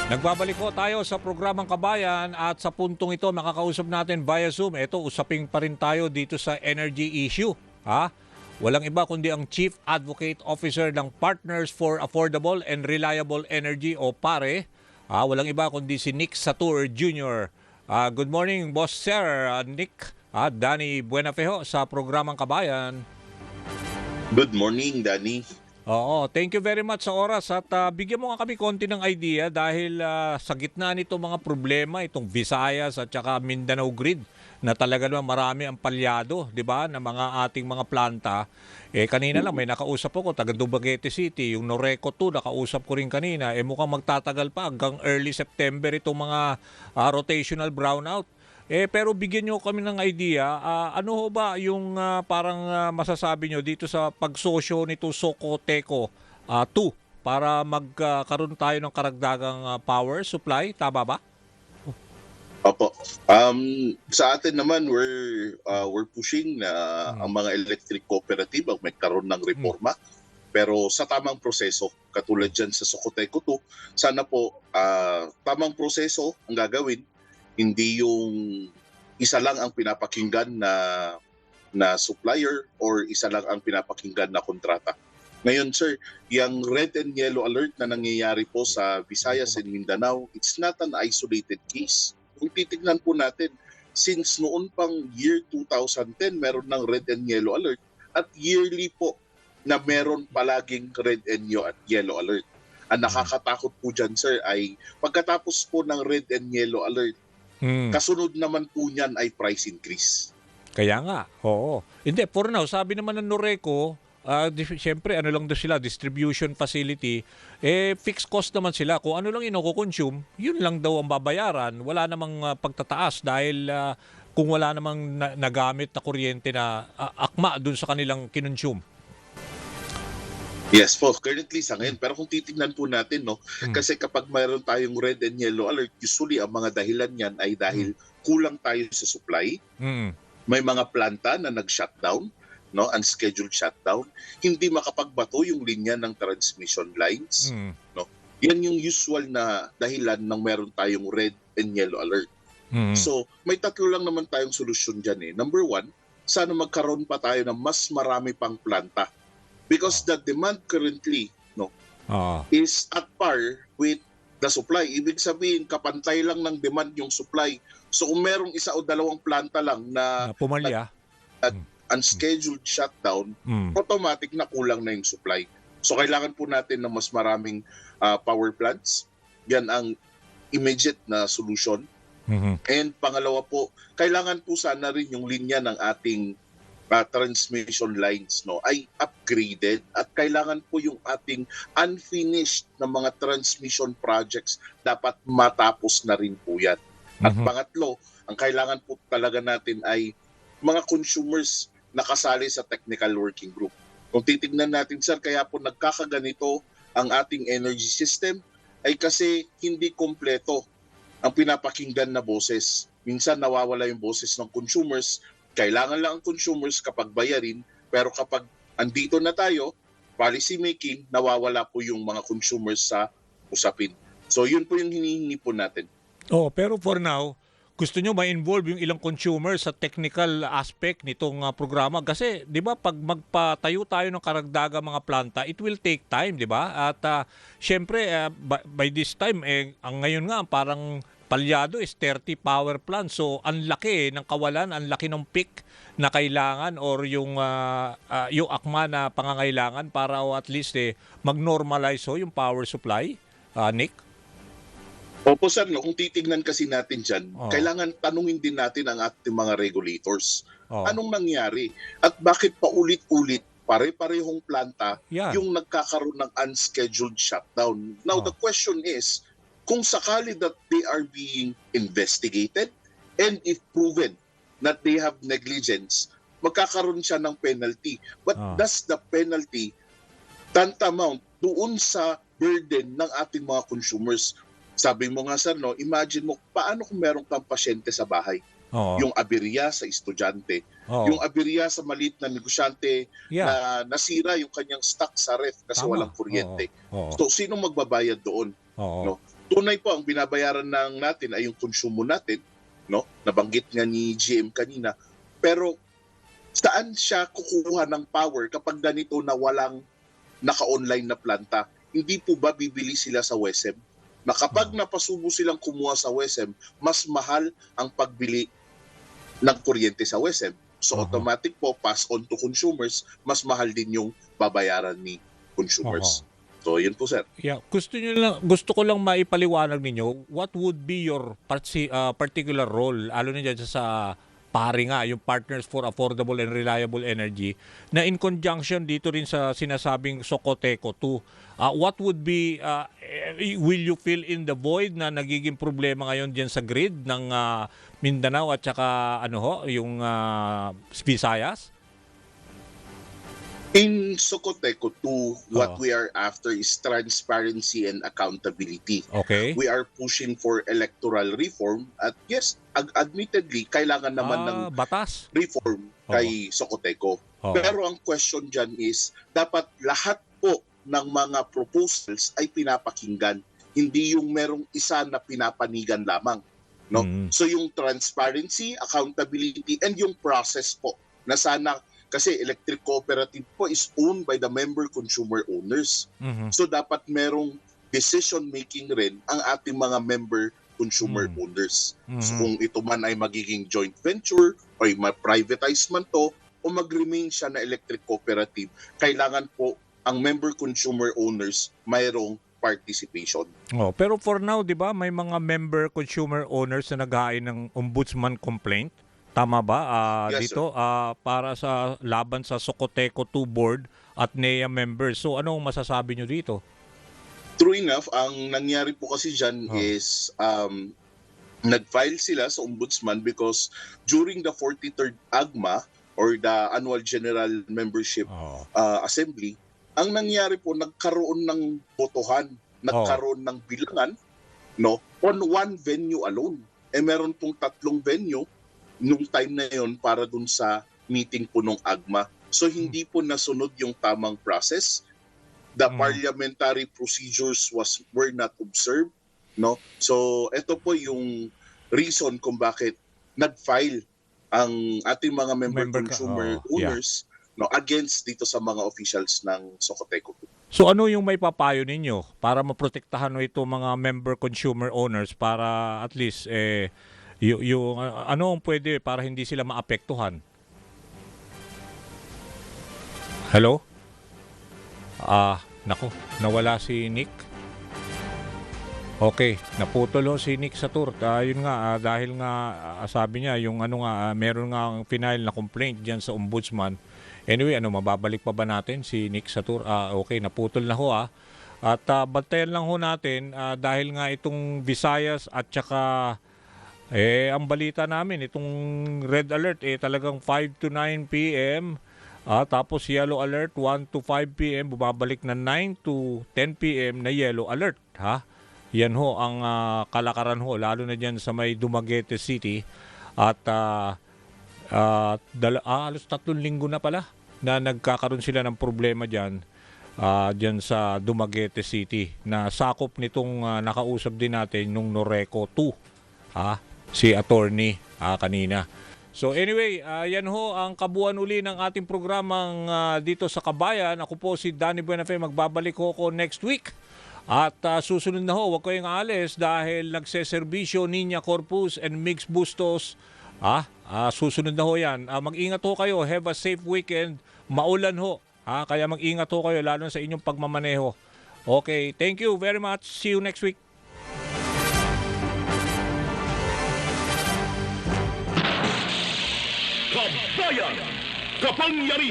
Nagbabalik po tayo sa programang Kabayan at sa puntong ito makakausap natin via Zoom. Ito, usaping pa rin tayo dito sa energy issue. Ha? Walang iba kundi ang Chief Advocate Officer ng Partners for Affordable and Reliable Energy o PARE. Walang iba kundi si Nick Satur Jr. Good morning, Boss Sir Nick. Danny Buenafejo sa programang Kabayan. Good morning, Danny. Oo, thank you very much sa oras at bigyan mo nga kami konti ng idea dahil sa gitna nito mga problema, itong Visayas at saka Mindanao Grid na talaga naman marami ang palyado, di ba, ng mga ating mga planta. Kanina lang may nakausap ako, taga Dumaguete City, yung Noreco 2, nakausap ko rin kanina, mukhang magtatagal pa hanggang early September itong mga rotational brownout. Pero bigyan nyo kami ng idea, ano ho ba yung parang masasabi nyo dito sa pagsosyo nito Socoteco 2 para magkaroon tayo ng karagdagang power supply, tama ba? Opo. Sa atin naman, we're pushing na ang mga electric cooperative ang magkaroon ng reforma. Pero sa tamang proseso, katulad dyan sa Socoteco 2, sana po tamang proseso ang gagawin. Hindi yung isa lang ang pinapakinggan na supplier or isa lang ang pinapakinggan na kontrata. Ngayon, sir, yung red and yellow alert na nangyayari po sa Visayas and Mindanao, it's not an isolated case. Kung titignan po natin, since noon pang year 2010, meron ng red and yellow alert at yearly po na meron palaging red and yellow alert. Ang nakakatakot po dyan, sir, ay pagkatapos po ng red and yellow alert, kasunod naman po niyan ay price increase. Kaya nga, oo. Hindi, for now, sabi naman ng Noreco, siyempre ano lang daw sila, distribution facility, fixed cost naman sila. Kung ano lang ino-consume, yun lang daw ang babayaran. Wala namang pagtataas dahil kung wala namang nagamit na kuryente na akma dun sa kanilang kinonsume. Yes po, currently sa ngayon. Pero kung titignan po natin, no, kasi kapag mayroon tayong red and yellow alert, usually ang mga dahilan niyan ay dahil kulang tayo sa supply. May mga planta na nag-shutdown, no, unscheduled shutdown. Hindi makapagbato yung linya ng transmission lines. No. Yan yung usual na dahilan ng meron tayong red and yellow alert. So, may tatlo lang naman tayong solusyon dyan. Number one, sana magkaroon pa tayo ng mas marami pang planta. Because the demand currently is at par with the supply. Ibig sabihin, kapantay lang ng demand yung supply. So kung merong isa o dalawang planta lang na pumalya, unscheduled shutdown, automatic na kulang na yung supply. So kailangan po natin ng mas maraming power plants. Yan ang immediate na solution. And pangalawa po, kailangan po sana rin yung linya ng ating transmission lines ay upgraded at kailangan po yung ating unfinished na mga transmission projects dapat matapos na rin po yan. At pangatlo, ang kailangan po talaga natin ay mga consumers na kasali sa technical working group. Kung titignan natin, sir, kaya po nagkakaganito ang ating energy system ay kasi hindi kompleto ang pinapakinggan na boses. Minsan nawawala yung boses ng consumers. Kailangan lang ang consumers kapag bayarin, pero kapag andito na tayo, policy making, nawawala po yung mga consumers sa usapin. So yun po yung hinihingi po natin. Pero for now, gusto nyo ma-involve yung ilang consumers sa technical aspect nitong programa? Kasi, di ba, pag magpatayo tayo ng karagdagang mga planta, it will take time, di ba? At syempre, by this time, ang ngayon nga, parang palyado is 30 power plant. So, ang laki ng kawalan, ang laki ng peak na kailangan or yung akma na pangangailangan para at least mag-normalize yung power supply, Nick? Opo, sir, kung titignan kasi natin dyan, kailangan tanungin din natin ang ating mga regulators. Anong nangyari? At bakit paulit-ulit pare-parehong planta yung nagkakaroon ng unscheduled shutdown? Now, the question is, kung sakali that they are being investigated and if proven that they have negligence, magkakaroon siya ng penalty. But does the penalty tantamount doon sa burden ng ating mga consumers? Sabi mo nga, sir, imagine mo, paano kung meron kang pasyente sa bahay? Yung aberya sa estudyante, yung aberya sa maliit na negosyante na nasira yung kanyang stock sa ref kasi walang kuryente. So, sino magbabayad doon? No? tunay po ang binabayaran natin ay yung konsumo natin, no? Nabanggit nga ni GM kanina. Pero saan siya kukuha ng power kapag ganito na walang naka-online na planta? Hindi po ba bibili sila sa WESM? Na kapag napasubo silang kumuha sa WESM, mas mahal ang pagbili ng kuryente sa WESM. So automatic po, pass on to consumers, mas mahal din yung babayaran ni consumers. So yun po, sir. Yeah, gusto ko lang maipaliwanag ninyo what would be your particular role, lalo na dyan sa PARE nga, yung Partners for Affordable and Reliable Energy, na in conjunction dito rin sa sinasabing Socoteco 2. What would be, will you fill in the void na nagiging problema ngayon dyan sa grid ng Mindanao at saka yung Visayas? In Socoteco 2, what we are after is transparency and accountability. Okay. We are pushing for electoral reform at yes, admittedly, kailangan naman ng batas reform kay Socoteco. Pero ang question dyan is, dapat lahat po ng mga proposals ay pinapakinggan. Hindi yung merong isa na pinapanigan lamang. No? So yung transparency, accountability, and yung process po na sana, kasi electric cooperative po is owned by the member consumer owners. So dapat merong decision making rin ang ating mga member consumer owners. So kung ito man ay magiging joint venture o ma-privatize man to o mag-remain siya na electric cooperative, kailangan po ang member consumer owners mayroong participation. Pero for now, 'di ba, may mga member consumer owners na naghain ng ombudsman complaint. Tama ba? Yes, dito para sa laban sa Socoteco 2 board at NEA members. So anong masasabi nyo dito? True enough, ang nangyari po kasi dyan is nag-file sila sa ombudsman because during the 43rd AGMA or the Annual General Membership Assembly, ang nangyari po, nagkaroon ng botohan, nagkaroon ng bilangan, no, on one venue alone. Meron pong 3 venue nung time na yon para dun sa meeting po nung AGMA. So hindi po nasunod yung tamang process. The parliamentary procedures were not observed, no? So ito po yung reason kung bakit nag-file ang ating mga member consumer owners no, against dito sa mga officials ng Socoteco. So ano yung may papayo ninyo para maprotektahan ito mga member consumer owners para at least yung ano ang pwede para hindi sila maapektuhan? Hello? Nako, nawala si Nick. Okay, naputol si Nick sa tour. Yun nga, dahil nga sabi niya, yung meron nga final na complaint dyan sa ombudsman. Anyway, mababalik pa ba natin si Nick sa tour? Okay, naputol na ho At bantayan lang ho natin dahil nga itong Visayas at saka ang balita namin, itong red alert talagang 5 to 9 p.m. Tapos yellow alert 1 to 5 p.m. Bumabalik na 9 to 10 p.m. na yellow alert. Yan ho ang kalakaran ho, lalo na dyan sa may Dumaguete City. At halos 3 linggo na pala na nagkakaroon sila ng problema dyan. Dyan sa Dumaguete City na sakop nitong nakausap din natin nung Noreco 2. Si attorney kanina. So anyway, yan ho ang kabuuan uli ng ating programang dito sa Kabayan. Ako po si Danny Buenafe, magbabalik ho ko next week. At susunod na ho, huwag kayong aalis dahil nagseserbisyo Niña Corpus and Mix Bustos. Susunod na ho yan. Mag-ingat ho kayo, have a safe weekend. Maulan ho, kaya mag-ingat ho kayo lalo sa inyong pagmamaneho. Okay, thank you very much. See you next week. Kabayan, kapangyarihan.